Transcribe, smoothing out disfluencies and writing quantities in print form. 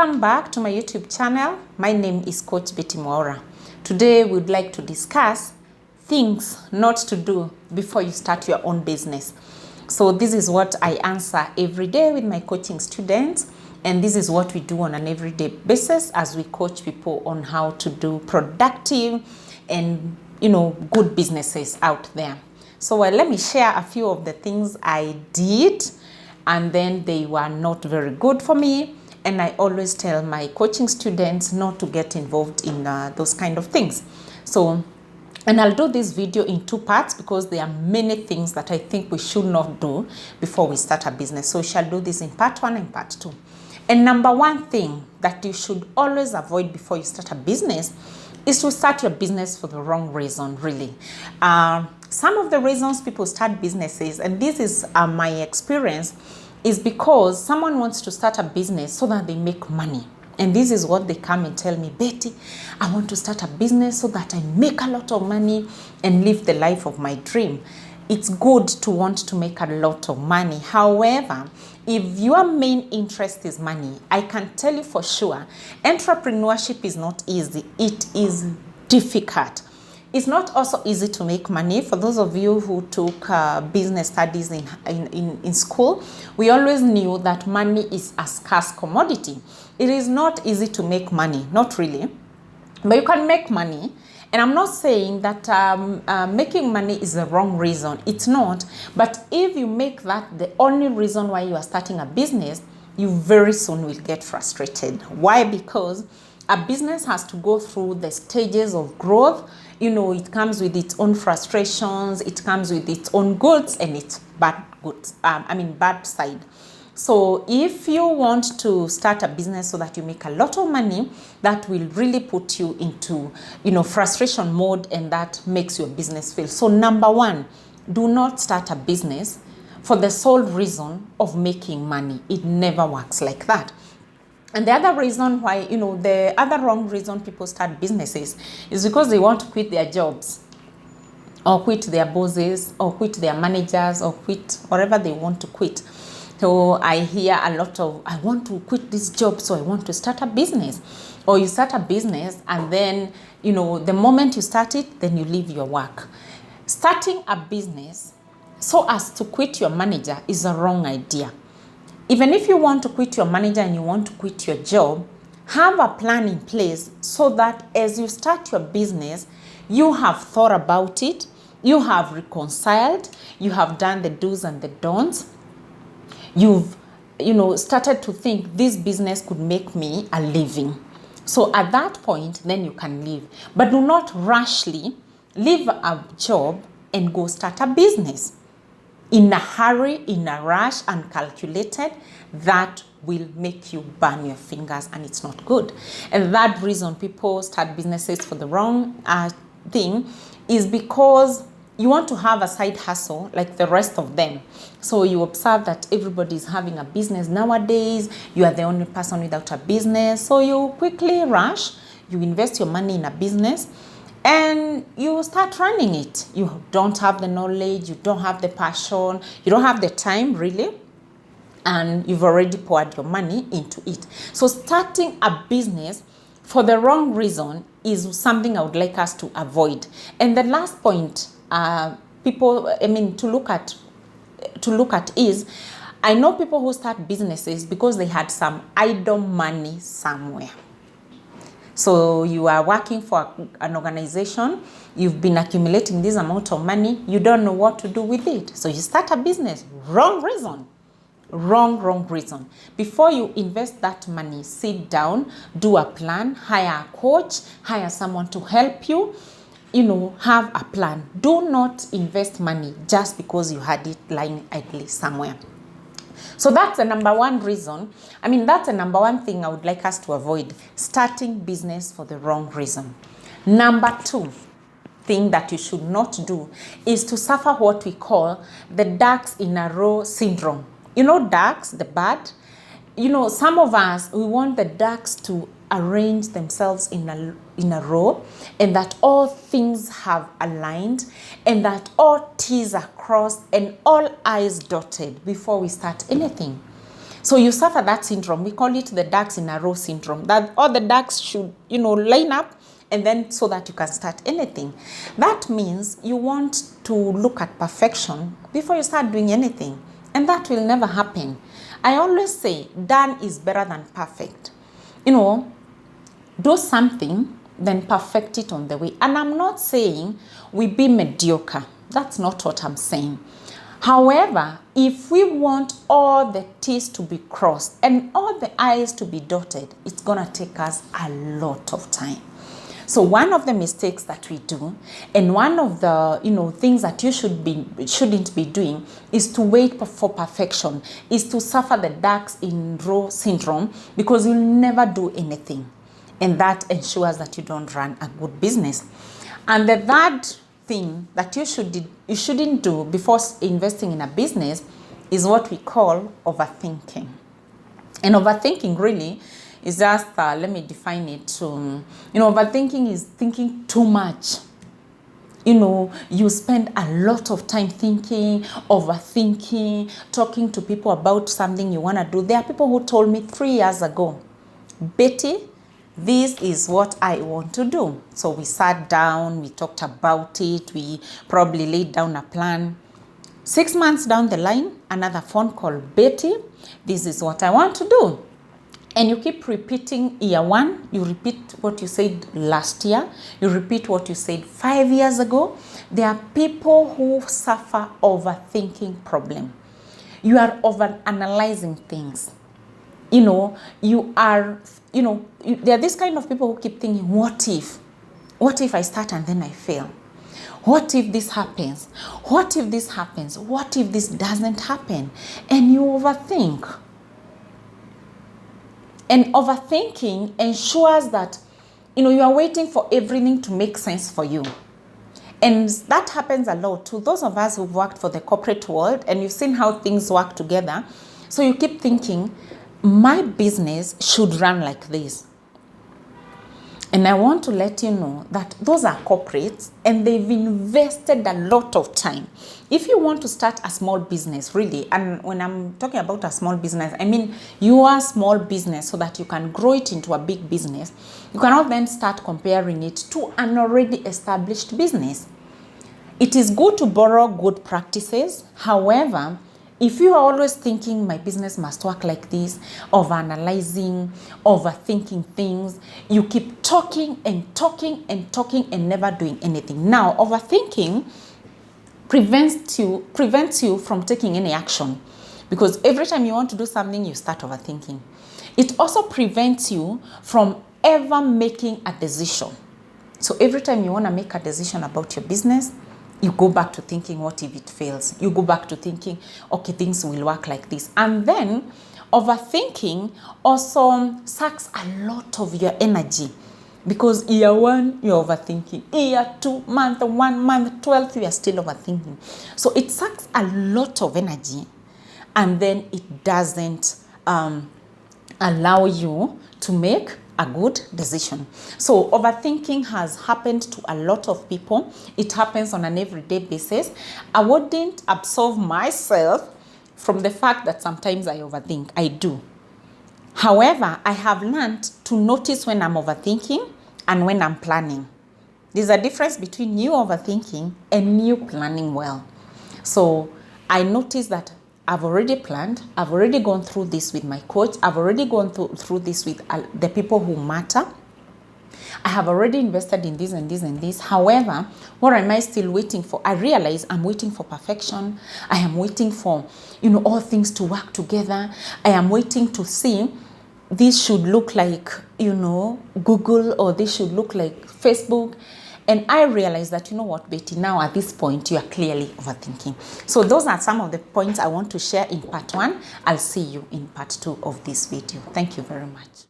Welcome back to my YouTube channel. My name is Coach Betty Mwaura. Today we'd like to discuss things not to do before you start your own business. So this is what I answer every day with my coaching students, and this is what we do on an everyday basis as we coach people on how to do productive and good businesses out there. So let me share a few of the things I did, and then they were not very good for me. And I always tell my coaching students not to get involved in those kind of things. So, and I'll do this video in two parts because there are many things that I think we should not do before we start a business. So we shall do this in part 1 and part 2. And number one thing that you should always avoid before you start a business is to start your business for the wrong reason, really. Some of the reasons people start businesses, and this is my experience, is because someone wants to start a business so that they make money. And this is what they come and tell me, Betty, I want to start a business so that I make a lot of money and live the life of my dream. It's good to want to make a lot of money. However, if your main interest is money, I can tell you for sure, entrepreneurship is not easy. It is difficult. It's not also easy to make money. For those of you who took business studies in school, we always knew that money is a scarce commodity. It is not easy to make money, not really, but you can make money. And I'm not saying that making money is the wrong reason. It's not. But if you make that the only reason why you are starting a business, you very soon will get frustrated. Why? Because a business has to go through the stages of growth. It comes with its own frustrations, it comes with its own goods and its bad goods, bad side. So if you want to start a business so that you make a lot of money, that will really put you into, frustration mode, and that makes your business fail. So number one, do not start a business for the sole reason of making money. It never works like that. And the other reason why, the other wrong reason people start businesses is because they want to quit their jobs, or quit their bosses, or quit their managers, or quit whatever they want to quit. So I hear a lot of, I want to quit this job, so I want to start a business. Or you start a business and then, the moment you start it, then you leave your work. Starting a business so as to quit your manager is a wrong idea. Even if you want to quit your manager and you want to quit your job, have a plan in place so that as you start your business, you have thought about it, you have reconciled, you have done the do's and the don'ts. You've, started to think this business could make me a living. So at that point, then you can leave. But do not rashly leave a job and go start a business. In a hurry, in a rush, uncalculated, that will make you burn your fingers, and it's not good. And that reason people start businesses for the wrong thing is because you want to have a side hustle like the rest of them. So you observe that everybody is having a business nowadays. You are the only person without a business. So you quickly rush, you invest your money in a business, and you start running it. You don't have the knowledge, you don't have the passion, you don't have the time really, and you've already poured your money into it. So starting a business for the wrong reason is something I would like us to avoid. And the last point to look at is, I know people who start businesses because they had some idle money somewhere. So you are working for an organization, you've been accumulating this amount of money, you don't know what to do with it. So you start a business. Wrong reason. Wrong reason. Before you invest that money, sit down, do a plan, hire a coach, hire someone to help you, have a plan. Do not invest money just because you had it lying idly somewhere. So that's the number one reason. That's the number one thing I would like us to avoid, starting business for the wrong reason. Number two thing that you should not do is to suffer what we call the ducks in a row syndrome. Ducks, the bird. Some of us, we want the ducks to arrange themselves in a row, and that all things have aligned, and that all T's are crossed and all I's dotted before we start anything. So you suffer that syndrome. We call it the ducks in a row syndrome, that all the ducks should, line up, and then so that you can start anything. That means you want to look at perfection before you start doing anything. And that will never happen. I always say done is better than perfect. Do something, then perfect it on the way. And I'm not saying we be mediocre. That's not what I'm saying. However, if we want all the T's to be crossed and all the I's to be dotted, it's going to take us a lot of time. So one of the mistakes that we do, and one of the things that you shouldn't be doing, is to wait for perfection, is to suffer the ducks in row syndrome, because you'll never do anything, and that ensures that you don't run a good business. And the third thing that you shouldn't do before investing in a business is what we call overthinking. And overthinking really is just, let me define it. Overthinking is thinking too much. You spend a lot of time thinking, overthinking, talking to people about something you want to do. There are people who told me 3 years ago, Betty, this is what I want to do. So we sat down, we talked about it, we probably laid down a plan. 6 months down the line, another phone call, Betty, this is what I want to do. And you keep repeating year one, you repeat what you said last year, you repeat what you said 5 years ago. There are people who suffer overthinking problem. You are overanalyzing things. There are this kind of people who keep thinking, what if? What if I start and then I fail? What if this happens? What if this happens? What if this doesn't happen? And you overthink. And overthinking ensures that, you are waiting for everything to make sense for you. And that happens a lot to those of us who've worked for the corporate world, and you've seen how things work together. So you keep thinking, my business should run like this. And I want to let you know that those are corporates and they've invested a lot of time. If you want to start a small business, really, and when I'm talking about a small business, I mean your small business, so that you can grow it into a big business, you cannot then start comparing it to an already established business. It is good to borrow good practices. However, if you are always thinking my business must work like this, overanalyzing, overthinking things, you keep talking and talking and talking and never doing anything. Now, overthinking prevents you from taking any action, because every time you want to do something, you start overthinking. It also prevents you from ever making a decision. So every time you want to make a decision about your business, you go back to thinking, what if it fails? You go back to thinking, okay, things will work like this. And then overthinking also sucks a lot of your energy, because year one, you're overthinking. Year 2, month 1, month 12, you are still overthinking. So it sucks a lot of energy, and then it doesn't allow you to make a good decision. So overthinking has happened to a lot of people. It happens on an everyday basis. I wouldn't absolve myself from the fact that sometimes I overthink. I do. However, I have learned to notice when I'm overthinking and when I'm planning. There's a difference between you overthinking and you planning well. So I notice that I've already planned, I've already gone through this with my coach, I've already gone through this with the people who matter. I have already invested in this and this and this. However, what am I still waiting for? I realize I'm waiting for perfection. I am waiting for, all things to work together. I am waiting to see this should look like, Google, or this should look like Facebook. And I realized that, Betty, now at this point, you are clearly overthinking. So those are some of the points I want to share in part 1. I'll see you in part 2 of this video. Thank you very much.